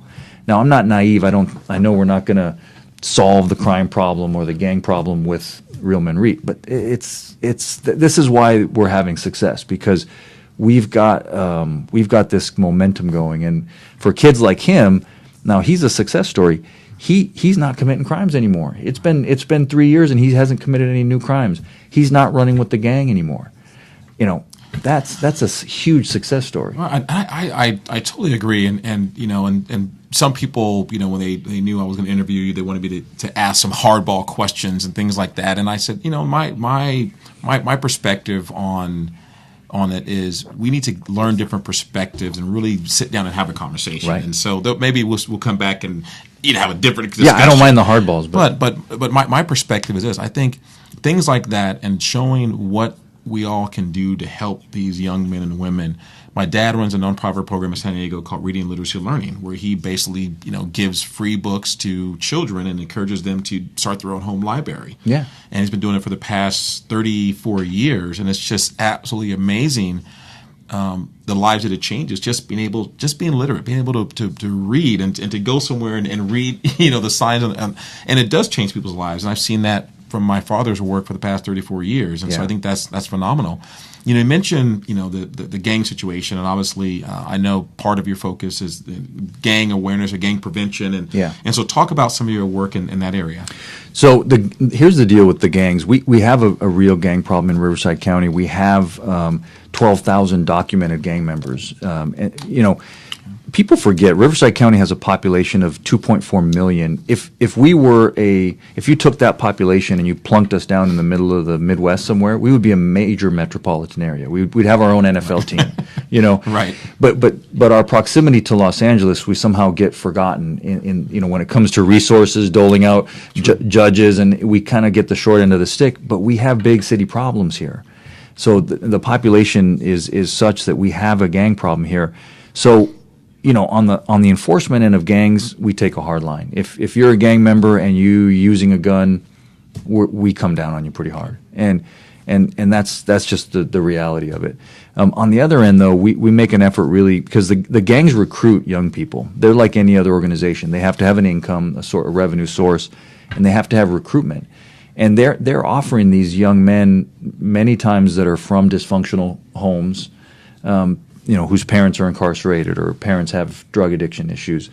Now, I'm not naive. I know we're not going to solve the crime problem or the gang problem with Real Men REIT, but this is why we're having success, because we've got this momentum going. And for kids like him, now he's a success story. He's not committing crimes anymore. It's been 3 years and he hasn't committed any new crimes. He's not running with the gang anymore. That's a huge success story. Well, I totally agree, and some people, when they knew I was going to interview you, they wanted me to ask some hardball questions and things like that, and I said, my perspective on it is we need to learn different perspectives and really sit down and have a conversation. Right. And so maybe we'll come back and have a different discussion. Yeah, I don't mind the hardballs, but my perspective is this: I think things like that and showing what we all can do to help these young men and women. My dad runs a nonprofit program in San Diego called Reading Literacy Learning, where he basically, gives free books to children and encourages them to start their own home library. Yeah. And he's been doing it for the past 34 years, and it's just absolutely amazing the lives that it changes. Just being literate, being able to read and to go somewhere and read, the signs, and it does change people's lives. And I've seen that from my father's work for the past 34 years, and so I think that's phenomenal. You mentioned the gang situation, and obviously I know part of your focus is the gang awareness or gang prevention, and so talk about some of your work in that area. So here's the deal with the gangs. We have a real gang problem in Riverside County. We have 12,000 documented gang members. People forget Riverside County has a population of 2.4 million. If you took that population and you plunked us down in the middle of the Midwest somewhere, we would be a major metropolitan area. We'd have our own NFL team, Right. But our proximity to Los Angeles, we somehow get forgotten in when it comes to resources, doling out judges, and we kind of get the short end of the stick. But we have big city problems here. So the population is such that we have a gang problem here. So on the enforcement end of gangs, we take a hard line. If you're a gang member and you using a gun, we come down on you pretty hard, and that's just the reality of it. On the other end, though, we make an effort really, because the gangs recruit young people. They're like any other organization. They have to have an income, a revenue source, and they have to have recruitment. And they're offering these young men many times that are from dysfunctional homes. Whose parents are incarcerated or parents have drug addiction issues.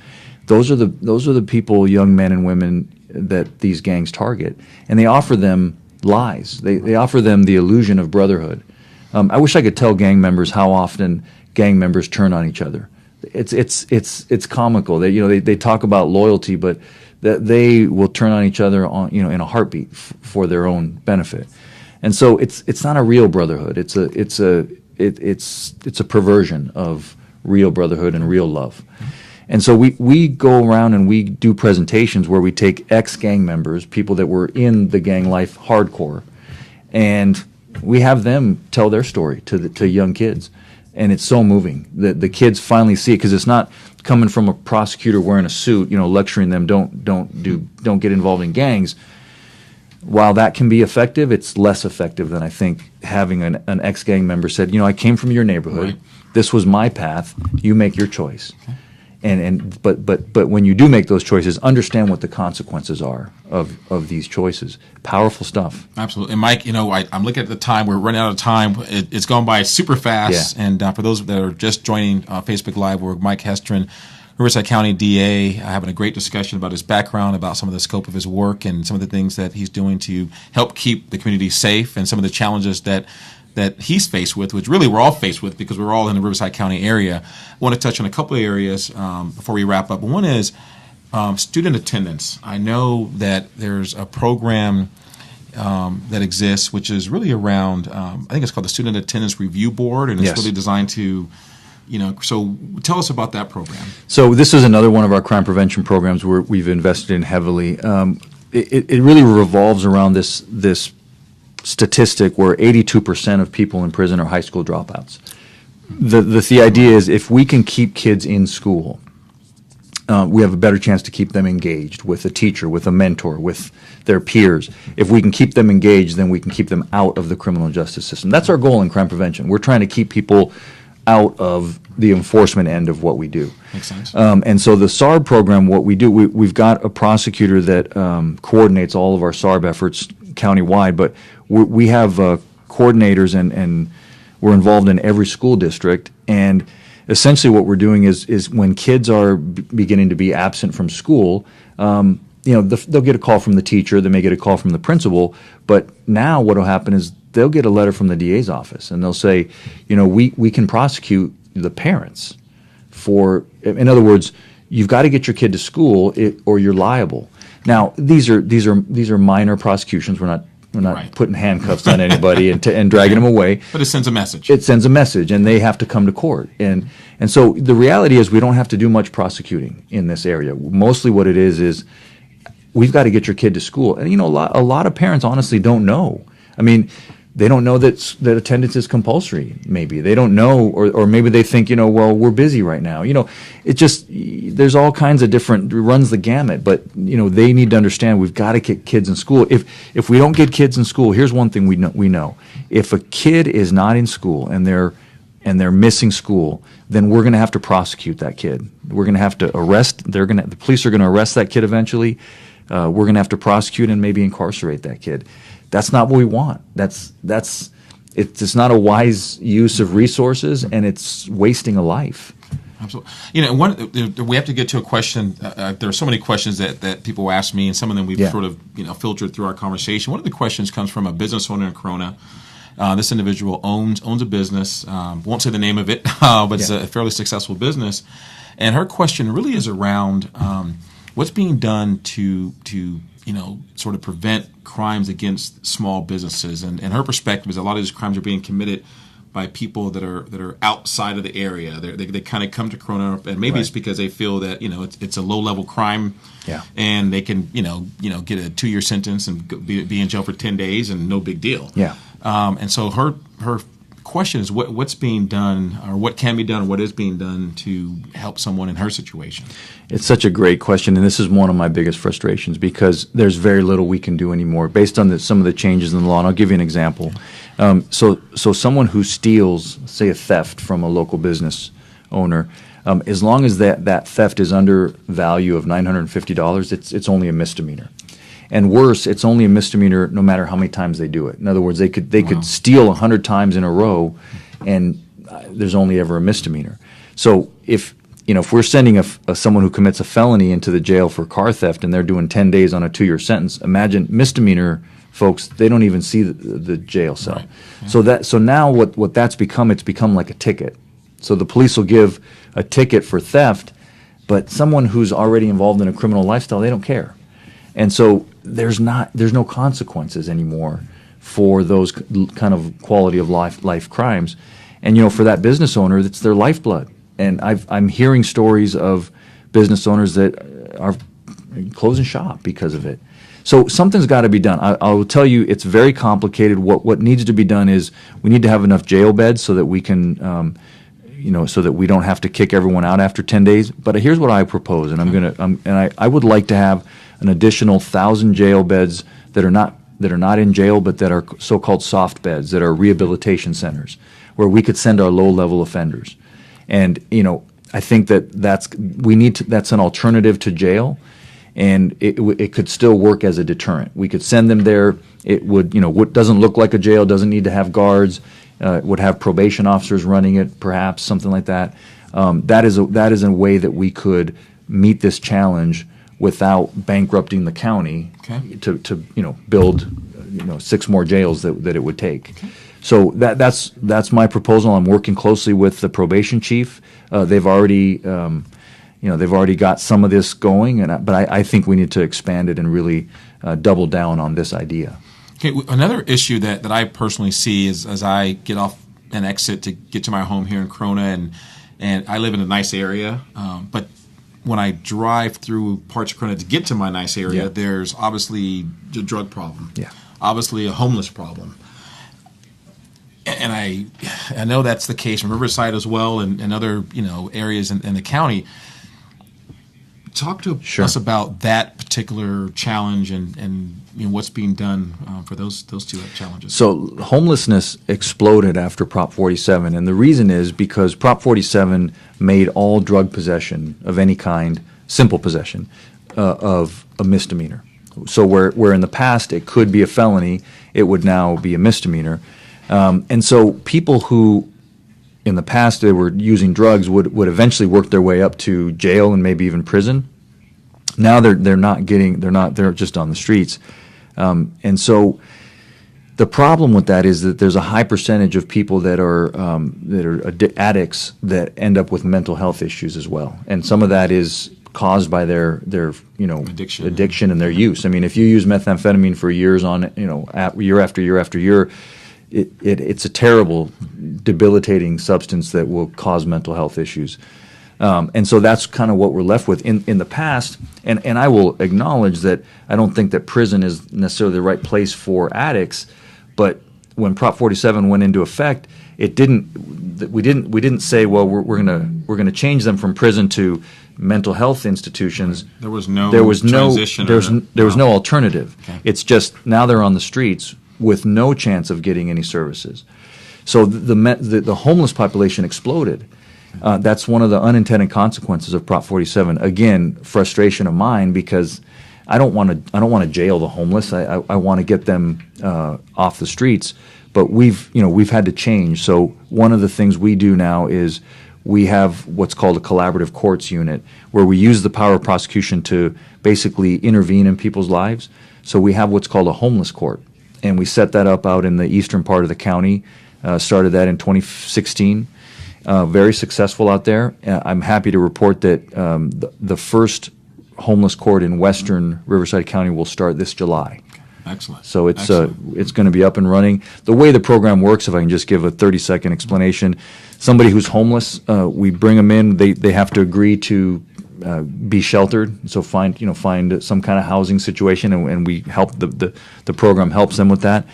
Those are the people, young men and women, that these gangs target, and they offer them lies. They offer them the illusion of brotherhood. I wish I could tell gang members how often gang members turn on each other. It's comical. They talk about loyalty, but that they will turn on each other in a heartbeat for their own benefit. And so it's not a real brotherhood. It's a perversion of real brotherhood and real love. And so we go around and we do presentations where we take ex-gang members, people that were in the gang life hardcore, and we have them tell their story to young kids. And it's so moving that the kids finally see it, because it's not coming from a prosecutor wearing a suit, lecturing them don't get involved in gangs. While that can be effective, it's less effective than I think having an ex-gang member said, I came from your neighborhood. Right. This was my path. You make your choice. Okay. But when you do make those choices, understand what the consequences are of these choices. Powerful stuff. Absolutely. And Mike, I'm looking at the time. We're running out of time. It's gone by super fast. Yeah. And for those that are just joining Facebook Live, we're Mike Hestrin, Riverside County DA, having a great discussion about his background, about some of the scope of his work, and some of the things that he's doing to help keep the community safe, and some of the challenges that he's faced with, which really we're all faced with because we're all in the Riverside County area. I want to touch on a couple of areas before we wrap up. One is student attendance. I know that there's a program that exists, which is really around, I think it's called the Student Attendance Review Board, and it's really designed to so tell us about that program. So this is another one of our crime prevention programs where we've invested in heavily. It really revolves around this statistic where 82% of people in prison are high school dropouts. The idea is if we can keep kids in school, we have a better chance to keep them engaged with a teacher, with a mentor, with their peers. If we can keep them engaged, then we can keep them out of the criminal justice system. That's our goal in crime prevention. We're trying to keep people out of the enforcement end of what we do. Makes sense. And so the SARB program, what we do, we've got a prosecutor that coordinates all of our SARB efforts countywide, but we have coordinators and we're involved in every school district. And essentially what we're doing is when kids are beginning to be absent from school, they'll get a call from the teacher, they may get a call from the principal, but now what will happen is they'll get a letter from the DA's office, and they'll say, we can prosecute the parents for, in other words, you've got to get your kid to school or you're liable. Now, these are minor prosecutions. We're not Right. putting handcuffs on anybody and dragging them away. But it sends a message. It sends a message, and they have to come to court. And so the reality is we don't have to do much prosecuting in this area. Mostly what it is we've got to get your kid to school. And, a lot of parents honestly don't know. I mean, they don't know that attendance is compulsory, maybe. They don't know, or maybe they think, well, we're busy right now. It just, there's all kinds of different, runs the gamut. But, they need to understand we've got to get kids in school. If we don't get kids in school, here's one thing we know. If a kid is not in school and they're missing school, then we're going to have to prosecute that kid. We're going to have to arrest, the police are going to arrest that kid eventually. We're going to have to prosecute and maybe incarcerate that kid. That's not what we want. It's not a wise use of resources, and it's wasting a life. Absolutely. We have to get to a question. There are so many questions that people ask me, and some of them we've sort of filtered through our conversation. One of the questions comes from a business owner in Corona. This individual owns a business. Won't say the name of it, but it's a fairly successful business. And her question really is around what's being done to sort of prevent crimes against small businesses. And her perspective is a lot of these crimes are being committed by people that are outside of the area. They kind of come to Corona, and maybe it's because they feel that it's a low level crime, and they can get a 2-year sentence and be in jail for 10 days and no big deal. And so her question is what's being done, or what can be done, or what is being done to help someone in her situation. It's such a great question, and this is one of my biggest frustrations because there's very little we can do anymore based on some of the changes in the law. And I'll give you an example. So someone who steals, say, a theft from a local business owner, as long as that theft is under value of $950, it's only a misdemeanor. And worse, it's only a misdemeanor no matter how many times they do it. In other words, they could steal 100 times in a row, and there's only ever a misdemeanor. So if we're sending someone who commits a felony into the jail for car theft and they're doing 10 days on a 2-year sentence, imagine misdemeanor folks, they don't even see the jail cell. Right. Yeah. So now what that's become, it's become like a ticket. So the police will give a ticket for theft, but someone who's already involved in a criminal lifestyle, they don't care. And so there's no consequences anymore for those kind of quality of life crimes. And for that business owner, it's their lifeblood. And I'm hearing stories of business owners that are closing shop because of it. So something's got to be done. I will tell you, it's very complicated. What needs to be done is we need to have enough jail beds so that we can, so that we don't have to kick everyone out after 10 days. But here's what I propose, and I would like to have an additional 1,000 jail beds that are not in jail, but that are so-called soft beds, that are rehabilitation centers, where we could send our low-level offenders. And I think that's an alternative to jail, and it could still work as a deterrent. We could send them there. It would, what doesn't look like a jail, doesn't need to have guards, would have probation officers running it, perhaps something like that. That is a way that we could meet this challenge without bankrupting the county to build 6 more jails that it would take. Okay. So that's my proposal. I'm working closely with the probation chief. They've already got some of this going, but I think we need to expand it and really double down on this idea. Okay, another issue that I personally see is as I get off and exit to get to my home here in Corona, and I live in a nice area, but when I drive through parts of Corona to get to my nice area, there's obviously a drug problem, obviously a homeless problem. And I know that's the case in Riverside as well, and other areas in the county. Talk to us about that particular challenge and what's being done for those two challenges? So homelessness exploded after Prop 47, and the reason is because Prop 47 made all drug possession of any kind, simple possession, of a misdemeanor. So where in the past it could be a felony, it would now be a misdemeanor. And so people who in the past they were using drugs would eventually work their way up to jail and maybe even prison. Now they're just on the streets. And so the problem with that is that there's a high percentage of people that are addicts that end up with mental health issues as well. And some of that is caused by their addiction and their use. I mean, if you use methamphetamine for years on, year after year after year, it's a terrible, debilitating substance that will cause mental health issues. And so that's kind of what we're left with in the past. And I will acknowledge that I don't think that prison is necessarily the right place for addicts. But when Prop 47 went into effect, we didn't say, well, we're gonna change them from prison to mental health institutions. There was no transition. There was no alternative. Okay. It's just now they're on the streets with no chance of getting any services. So the homeless population exploded. That's one of the unintended consequences of Prop 47. Again, frustration of mine because I don't want to jail the homeless. I want to get them off the streets. But we've had to change. So one of the things we do now is we have what's called a collaborative courts unit, where we use the power of prosecution to basically intervene in people's lives. So we have what's called a homeless court, and we set that up out in the eastern part of the county. Started that in 2016. Very successful out there. I'm happy to report that the first homeless court in western Riverside County will start this July. Excellent. So it's going to be up and running. The way the program works, if I can just give a 30-second explanation, somebody who's homeless, we bring them in. They have to agree to be sheltered. So find some kind of housing situation, and we help the program helps them with that.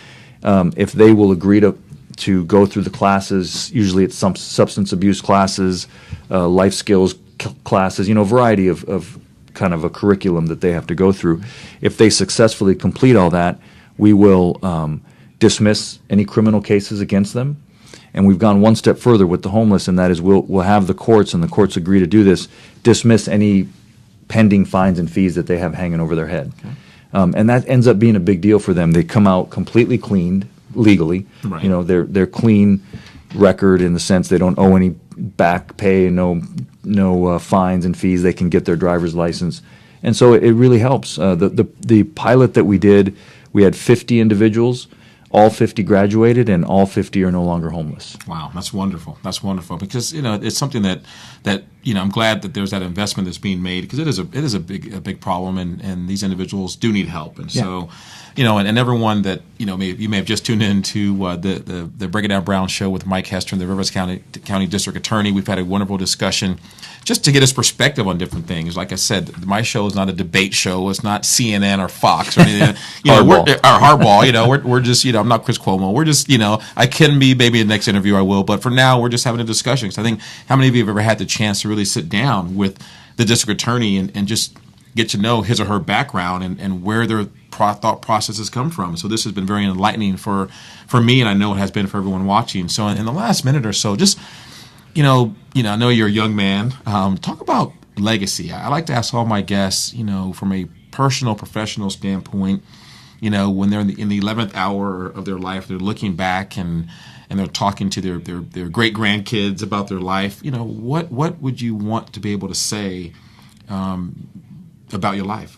If they will agree to go through the classes, usually it's some substance abuse classes, life skills classes, a variety of kind of a curriculum that they have to go through. If they successfully complete all that, we will dismiss any criminal cases against them. And we've gone one step further with the homeless, and that is we'll have the courts, and the courts agree to do this, dismiss any pending fines and fees that they have hanging over their head. Okay. And that ends up being a big deal for them. They come out completely cleaned legally. Right. They're clean record in the sense they don't owe any back pay, no fines and fees. They can get their driver's license, and so it really helps. The pilot that we did, we had 50 individuals. All 50 graduated, and all 50 are no longer homeless. Wow, that's wonderful. That's wonderful because it's something that I'm glad that there's that investment that's being made because it is a big problem, and these individuals do need help, and so. And everyone that you may have just tuned into the Break It Down Brown show with Mike Hestrin, the Riverside County District Attorney. We've had a wonderful discussion just to get his perspective on different things. Like I said, my show is not a debate show. It's not CNN or Fox or anything. Hardball. We're just I'm not Chris Cuomo. We're just I can be maybe in the next interview I will, but for now we're just having a discussion. So I think how many of you have ever had the chance to really sit down with the district attorney and just get to know his or her background and where their thought processes come from. So this has been very enlightening for me, and I know it has been for everyone watching. So in the last minute or so, just I know you're a young man. Talk about legacy. I like to ask all my guests, from a personal, professional standpoint, when they're in the 11th hour of their life, they're looking back and they're talking to their great grandkids about their life. What would you want to be able to say about your life?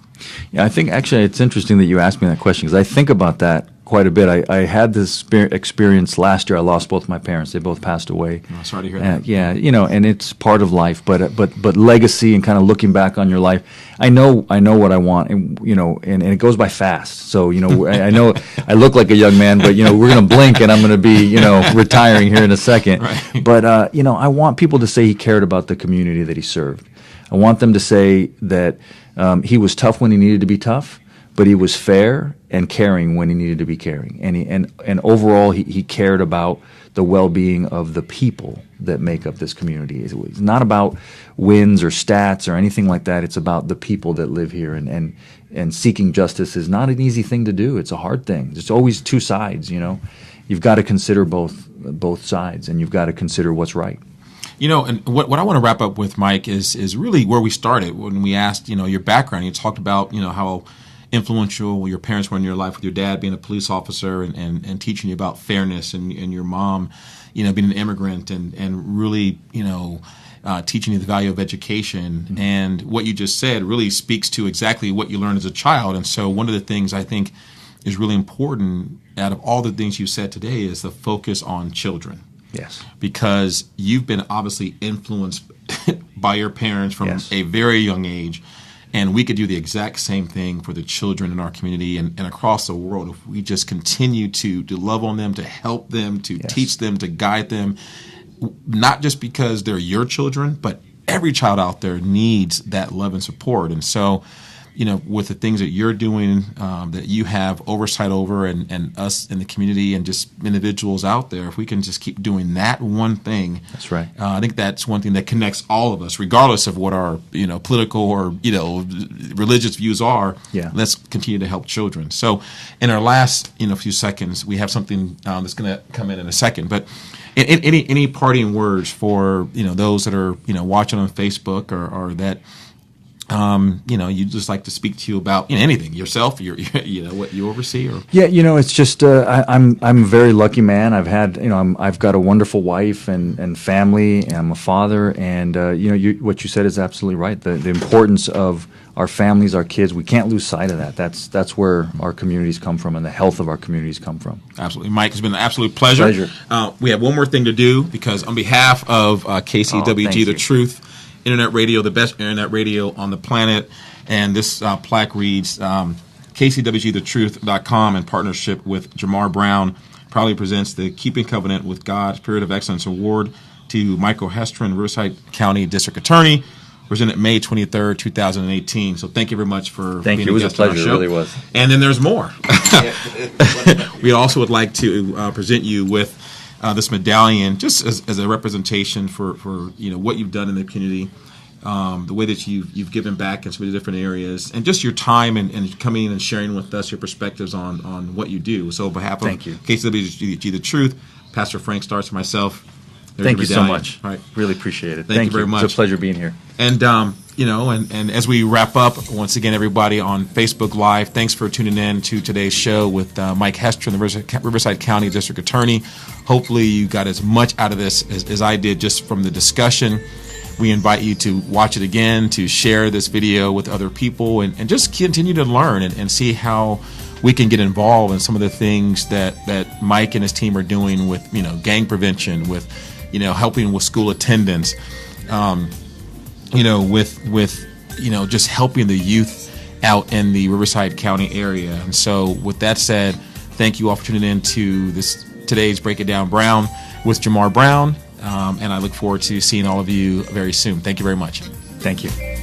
Yeah, I think actually it's interesting that you asked me that question because I think about that quite a bit. I had this experience last year. I lost both my parents. They both passed away. Oh, sorry to hear that. Yeah, and it's part of life. But legacy and kind of looking back on your life, I know what I want, and and it goes by fast. So I know I look like a young man, but we're gonna blink and I'm gonna be retiring here in a second. Right. But I want people to say he cared about the community that he served. I want them to say that he was tough when he needed to be tough, but he was fair and caring when he needed to be caring. And overall, he cared about the well-being of the people that make up this community. It's not about wins or stats or anything like that. It's about the people that live here, and seeking justice is not an easy thing to do. It's a hard thing. There's always two sides, you know. You've got to consider both sides, and you've got to consider what's right. You know, and what I want to wrap up with, Mike, is really where we started when we asked, you know, your background. You talked about, you know, how influential your parents were in your life, with your dad being a police officer and teaching you about fairness, and your mom, you know, being an immigrant and really, you know, teaching you the value of education. Mm-hmm. And what you just said really speaks to exactly what you learned as a child. And so one of the things I think is really important out of all the things you said today is the focus on children. Yes. Because you've been obviously influenced by your parents from yes. a very young age. And we could do the exact same thing for the children in our community and across the world if we just continue to love on them, to help them, to yes. teach them, to guide them, not just because they're your children, but every child out there needs that love and support. And so, you know, with the things that you're doing, that you have oversight over, and us in the community and just individuals out there, if we can just keep doing that one thing, that's right. I think that's one thing that connects all of us, regardless of what our, you know, political or, you know, religious views are. Yeah. Let's continue to help children. So, in our last, you know, few seconds, we have something that's going to come in a second, but. Any parting words for, you know, those that are, you know, watching on Facebook or that, you know, you just like to speak to you about, you know, anything, yourself, you know, what you oversee, or yeah, you know, it's just I'm a very lucky man. I've had, you know, I've got a wonderful wife and family, and I'm a father, and you know, what you said is absolutely right. The importance of our families, our kids, we can't lose sight of that. That's where our communities come from, and the health of our communities come from. Absolutely, Mike. It's been an absolute pleasure. We have one more thing to do, because on behalf of KCWG, The Truth Internet Radio, the best internet radio on the planet, and this plaque reads, KCWGthetruth.com, in partnership with JaMarr Brown, proudly presents the Keeping Covenant with God Spirit of Excellence Award to Michael Hestrin, Riverside County District Attorney, presented May 23rd, 2018. So thank you very much for being a guest. It was a pleasure. It really was. And then there's more. We also would like to present you with this medallion, just as a representation for you know, what you've done in the community, the way that you've given back in so many different areas, and just your time and coming in and sharing with us your perspectives on what you do. So on behalf of KCWG The Truth, Pastor Frank Starks, and myself, thank you so much. All right. Really appreciate it. Thank you very much. It's a pleasure being here. And, you know, and as we wrap up, once again, everybody on Facebook Live, thanks for tuning in to today's show with Mike Hestrin, the Riverside County District Attorney. Hopefully you got as much out of this as I did just from the discussion. We invite you to watch it again, to share this video with other people, and just continue to learn and see how we can get involved in some of the things that Mike and his team are doing with, you know, gang prevention, with, you know, helping with school attendance, you know, with you know, just helping the youth out in the Riverside County area. And so with that said, thank you all for tuning in to today's Break It Down Brown with JaMarr Brown, and I look forward to seeing all of you very soon. Thank you very much. Thank you.